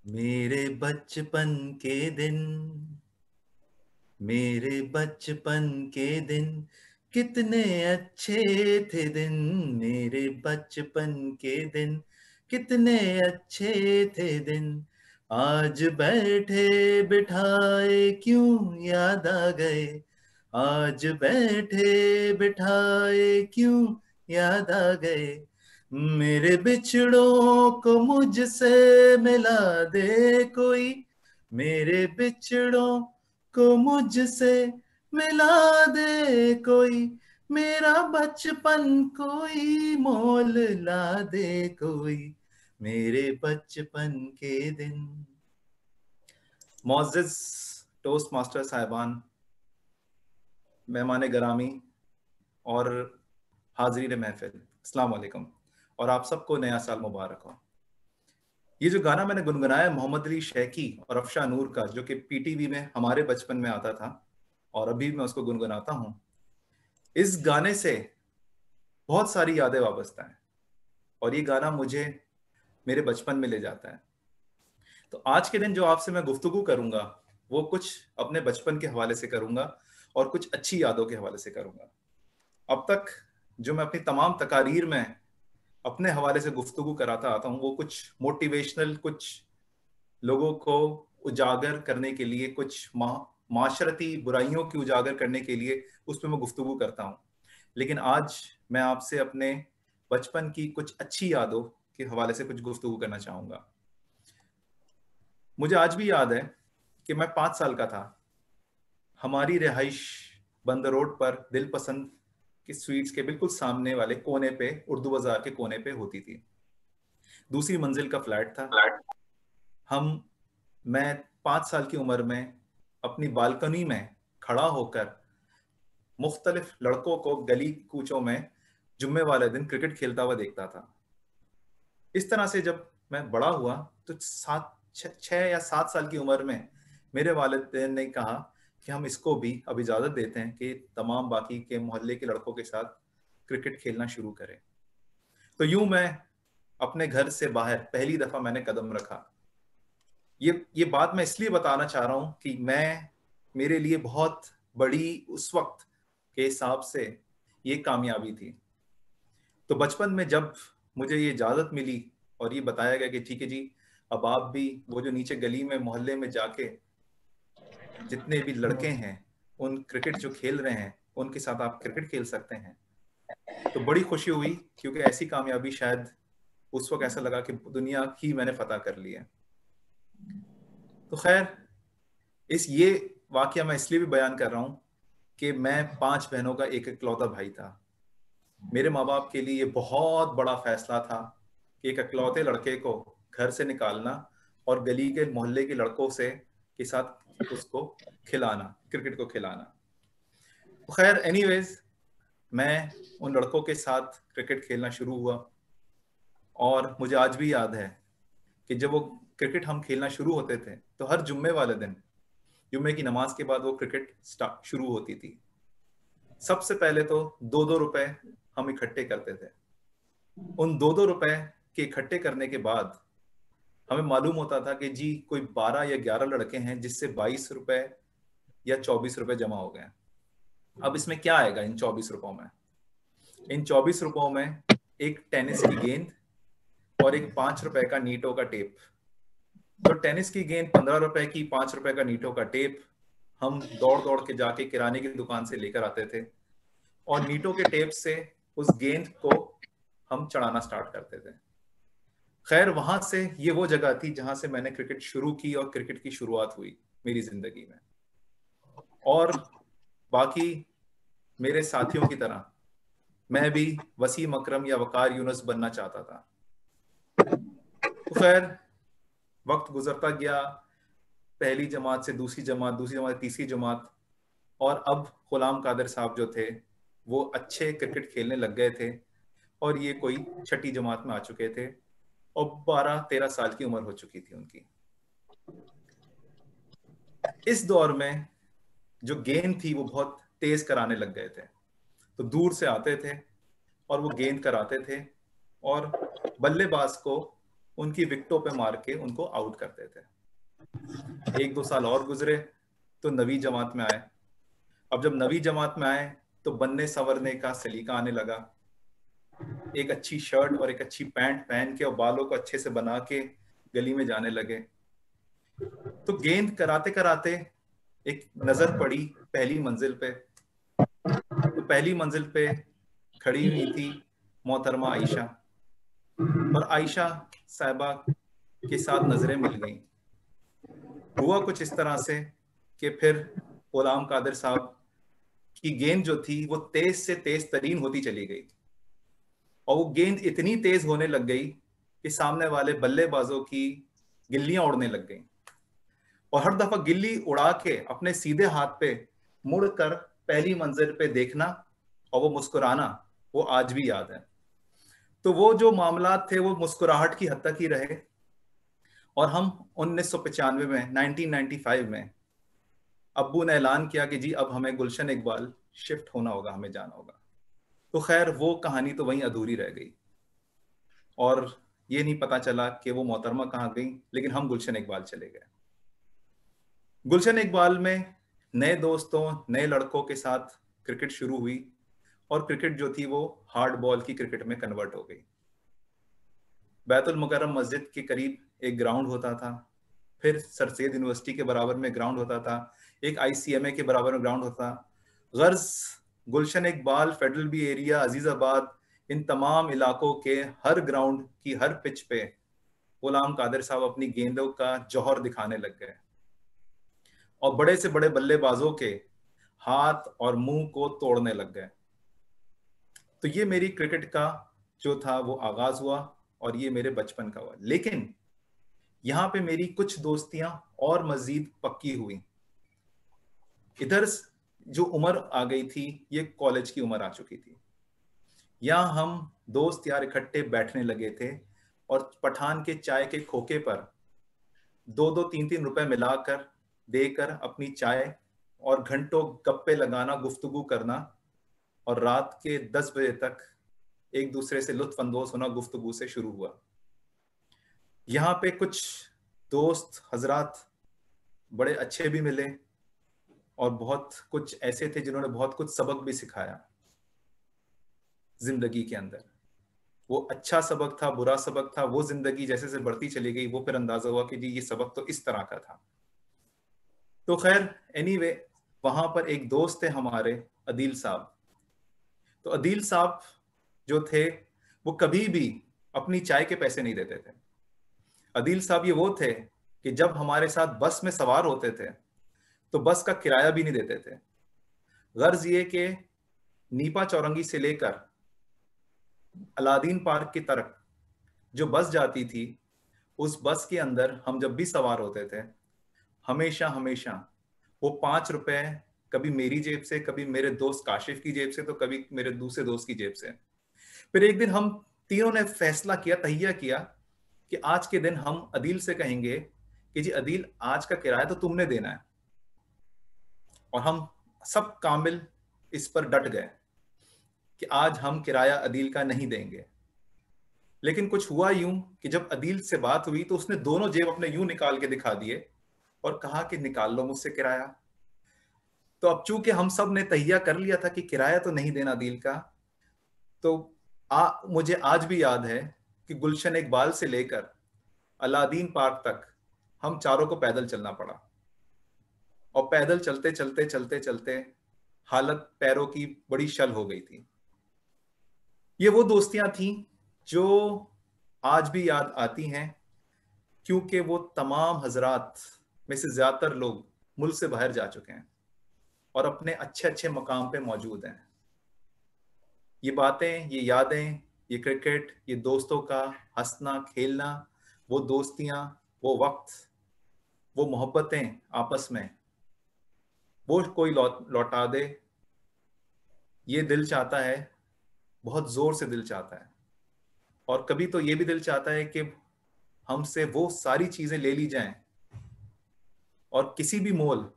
मेरे बचपन के दिन, मेरे बचपन के दिन कितने अच्छे थे दिन। मेरे बचपन के दिन कितने अच्छे थे दिन। आज बैठे बिठाए क्यों याद आ गए। आज बैठे बिठाए क्यों याद आ गए। मेरे बिछड़ों को मुझसे मिला दे कोई। मेरे बिछड़ों को मुझसे मिला दे कोई। मेरा बचपन कोई मोल ला दे कोई। मेरे बचपन के दिन। मोअज़्ज़िज़ टोस्ट मास्टर साहिबान, मेहमान गरामी और हाज़रीन महफिल, अस्सलाम वालेकुम और आप सबको नया साल मुबारक हो। ये जो गाना मैंने गुनगुनाया मोहम्मद अली शैकी और अफशा नूर का, जो कि पीटीवी में हमारे बचपन में आता था और अभी मैं उसको गुनगुनाता हूँ। इस गाने से बहुत सारी यादें वाबस्ता हैं और ये गाना मुझे मेरे बचपन में ले जाता है। तो आज के दिन जो आपसे मैं गुफ्तगू करूंगा वो कुछ अपने बचपन के हवाले से करूंगा और कुछ अच्छी यादों के हवाले से करूंगा। अब तक जो मैं अपनी तमाम तकारीर में अपने हवाले से गुफ्तगू कराता आता हूँ वो कुछ मोटिवेशनल, कुछ लोगों को उजागर करने के लिए, कुछ माशरती बुराइयों की उजागर करने के लिए उस पर मैं गुफ्तगू करता हूँ। लेकिन आज मैं आपसे अपने बचपन की कुछ अच्छी यादों के हवाले से कुछ गुफ्तगू करना चाहूंगा। मुझे आज भी याद है कि मैं 5 साल का था। हमारी रिहाइश बंदर रोड पर दिल पसंद की स्वीट्स के बिल्कुल सामने वाले कोने पे, उर्दू बाजार के कोने पे होती थी। दूसरी मंजिल का फ्लैट था। हम मैं 5 साल की उम्र में अपनी बालकनी में खड़ा होकर मुख्तलिफ लड़कों को गली कूचों में जुम्मे वाले दिन क्रिकेट खेलता हुआ देखता था। इस तरह से जब मैं बड़ा हुआ तो 6 या 7 साल की उम्र में मेरे वालिदैन ने कहा कि हम इसको भी अब इजाज़त देते हैं कि तमाम बाकी के मोहल्ले के लड़कों के साथ क्रिकेट खेलना शुरू करें। तो यूं मैं अपने घर से बाहर पहली दफ़ा मैंने कदम रखा। ये बात मैं इसलिए बताना चाह रहा हूं कि मेरे लिए बहुत बड़ी उस वक्त के हिसाब से ये कामयाबी थी। तो बचपन में जब मुझे ये इजाज़त मिली और ये बताया गया कि ठीक है जी, अब आप भी वो जो नीचे गली में मोहल्ले में जाके जितने भी लड़के हैं उन क्रिकेट जो खेल रहे हैं उनके साथ आप क्रिकेट खेल सकते हैं, तो बड़ी खुशी हुई क्योंकि ऐसी कामयाबी शायद उस वक्त ऐसा लगा कि दुनिया ही मैंने फतह कर ली है। तो खैर, ये वाकया मैं इसलिए भी बयान कर रहा हूँ कि मैं 5 बहनों का एक इकलौता भाई था। मेरे माँ बाप के लिए ये बहुत बड़ा फैसला था कि एक इकलौते लड़के को घर से निकालना और गली के मोहल्ले के लड़कों से के साथ उसको खिलाना, क्रिकेट को खिलाना। तो खैर एनीवेज, मैं उन लड़कों के साथ क्रिकेट खेलना शुरू हुआ और मुझे आज भी याद है कि जब वो क्रिकेट हम खेलना शुरू होते थे तो हर जुम्मे वाले दिन, जुम्मे की नमाज के बाद वो क्रिकेट स्टार्ट शुरू होती थी। सबसे पहले तो 2-2 रुपए हम इकट्ठे करते थे। उन 2-2 रुपए के इकट्ठे करने के बाद हमें मालूम होता था कि जी कोई 12 या 11 लड़के हैं जिससे 22 रुपए या 24 रुपए जमा हो गए। अब इसमें क्या आएगा इन 24 रुपयों में? इन 24 रुपयों में एक टेनिस की गेंद और एक 5 रुपए का नीटो का टेप। तो टेनिस की गेंद 15 रुपए की, 5 रुपए का नीटो का टेप हम दौड़ दौड़ के जाके किराने की दुकान से लेकर आते थे और नीटो के टेप से उस गेंद को हम चढ़ाना स्टार्ट करते थे। खैर, वहां से ये वो जगह थी जहां से मैंने क्रिकेट शुरू की और क्रिकेट की शुरुआत हुई मेरी जिंदगी में। और बाकी मेरे साथियों की तरह मैं भी वसीम अकरम या वकार यूनुस बनना चाहता था। तो खैर, वक्त गुजरता गया, पहली जमात से दूसरी जमात तीसरी जमात, और अब गुलाम कादिर साहब जो थे वो अच्छे क्रिकेट खेलने लग गए थे और ये कोई छठी जमात में आ चुके थे और 12-13 साल की उम्र हो चुकी थी उनकी। इस दौर में जो गेंद थी वो बहुत तेज कराने लग गए थे, तो दूर से आते थे और वो गेंद कराते थे और बल्लेबाज को उनकी विकेटों पे मार के उनको आउट करते थे। 1-2 साल और गुजरे तो नवी जमात में आए। अब जब नवी जमात में आए तो बनने संवरने का सलीका आने लगा। एक अच्छी शर्ट और एक अच्छी पैंट पहन के और बालों को अच्छे से बना के गली में जाने लगे। तो गेंद कराते कराते एक नजर पड़ी पहली मंजिल पे। तो पहली मंजिल पे खड़ी हुई थी मोहतरमा आयशा, और आयशा साहिबा के साथ नजरें मिल गईं। हुआ कुछ इस तरह से कि फिर गुलाम कादिर साहब की गेंद जो थी वो तेज से तेज तरीन होती चली गई, और वो गेंद इतनी तेज होने लग गई कि सामने वाले बल्लेबाजों की गिल्लियां उड़ने लग गईं। और हर दफा गिल्ली उड़ा के अपने सीधे हाथ पे मुड़कर पहली मंजिल पे देखना और वो मुस्कुराना, वो आज भी याद है। तो वो जो मामलात थे वो मुस्कुराहट की हद तक ही रहे। और हम 1995 में 1995 में अब्बू ने ऐलान किया कि जी अब हमें गुलशन इकबाल शिफ्ट होना होगा, हमें जाना होगा। तो खैर वो कहानी तो वहीं अधूरी रह गई, और ये नहीं पता चला कि वो मोहतरमा कहाँ गई, लेकिन हम गुलशन इकबाल चले गए। गुलशन इकबाल में नए दोस्तों, नए लड़कों के साथ क्रिकेट शुरू हुई, और क्रिकेट जो थी वो हार्ड बॉल की क्रिकेट में कन्वर्ट हो गई। बैतुल मुकर्रम मस्जिद के करीब एक ग्राउंड होता था, फिर सर सैयद यूनिवर्सिटी के बराबर में ग्राउंड होता था, एक ICMA के बराबर में ग्राउंड होता। गर्ज Gulshan Iqbal, federal B area, Azizabad, इन तमाम इलाकों के हर ग्राउंड की हर पिच पे गुलाम कादिर साहब अपनी गेंदों का जौहर दिखाने लग गए, और बड़े से बड़े बल्लेबाजों के हाथ और मुंह को तोड़ने लग गए। तो ये मेरी क्रिकेट का जो था वो आगाज हुआ, और ये मेरे बचपन का हुआ। लेकिन यहाँ पे मेरी कुछ दोस्तियां और मजीद पक्की हुई। इधर जो उम्र आ गई थी, ये कॉलेज की उम्र आ चुकी थी। यहाँ हम दोस्त यार इकट्ठे बैठने लगे थे, और पठान के चाय के खोखे पर 2-2 3-3 रुपए मिलाकर देकर अपनी चाय और घंटों गप्पे लगाना, गुफ्तगू करना, और रात के 10 बजे तक एक दूसरे से लुत्फ अंदोज होना गुफ्तगू से शुरू हुआ। यहाँ पे कुछ दोस्त हजरात बड़े अच्छे भी मिले, और बहुत कुछ ऐसे थे जिन्होंने बहुत कुछ सबक भी सिखाया जिंदगी के अंदर। वो अच्छा सबक था, बुरा सबक था, वो जिंदगी जैसे जैसे बढ़ती चली गई वो फिर अंदाजा हुआ कि जी ये सबक तो इस तरह का था। तो खैर एनीवे, वहां पर एक दोस्त थे हमारे, अदील साहब। तो अदील साहब जो थे वो कभी भी अपनी चाय के पैसे नहीं देते थे। अदील साहब ये वो थे कि जब हमारे साथ बस में सवार होते थे तो बस का किराया भी नहीं देते थे। गर्ज ये कि नीपा चौरंगी से लेकर अलादीन पार्क की तरफ जो बस जाती थी, उस बस के अंदर हम जब भी सवार होते थे, हमेशा हमेशा वो 5 रुपए कभी मेरी जेब से, कभी मेरे दोस्त काशिफ की जेब से, तो कभी मेरे दूसरे दोस्त की जेब से। फिर एक दिन हम तीनों ने फैसला किया, तहिया किया कि आज के दिन हम अदील से कहेंगे कि जी अदील, आज का किराया तो तुमने देना है। और हम सब कामिल इस पर डट गए कि आज हम किराया अदील का नहीं देंगे। लेकिन कुछ हुआ यूं कि जब अदील से बात हुई तो उसने दोनों जेब अपने यूं निकाल के दिखा दिए और कहा कि निकाल लो मुझसे किराया। तो अब चूंकि हम सब ने तहिया कर लिया था कि किराया तो नहीं देना अदील का, तो मुझे आज भी याद है कि गुलशन इकबाल से लेकर अलादीन पार्क तक हम चारों को पैदल चलना पड़ा, और पैदल चलते चलते चलते चलते हालत पैरों की बड़ी शल हो गई थी। ये वो दोस्तियां थी जो आज भी याद आती हैं, क्योंकि वो तमाम हजरात में से ज्यादातर लोग मुल्क से बाहर जा चुके हैं और अपने अच्छे अच्छे मकाम पे मौजूद हैं। ये बातें, ये यादें, ये क्रिकेट, ये दोस्तों का हंसना खेलना, वो दोस्तियां, वो वक्त, वो मोहब्बतें आपस में, वो कोई लौटा दे, ये दिल चाहता है, बहुत जोर से दिल चाहता है। और कभी तो ये भी दिल चाहता है कि हमसे वो सारी चीजें ले ली जाएं, और किसी भी मोल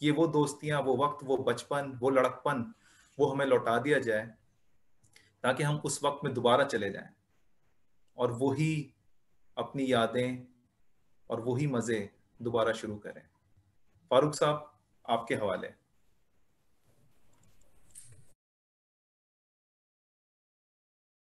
ये वो दोस्तियां, वो वक्त, वो बचपन, वो लड़कपन, वो हमें लौटा दिया जाए, ताकि हम उस वक्त में दोबारा चले जाएं और वही अपनी यादें और वही मजे दोबारा शुरू करें। फारूक साहब, आपके हवाले।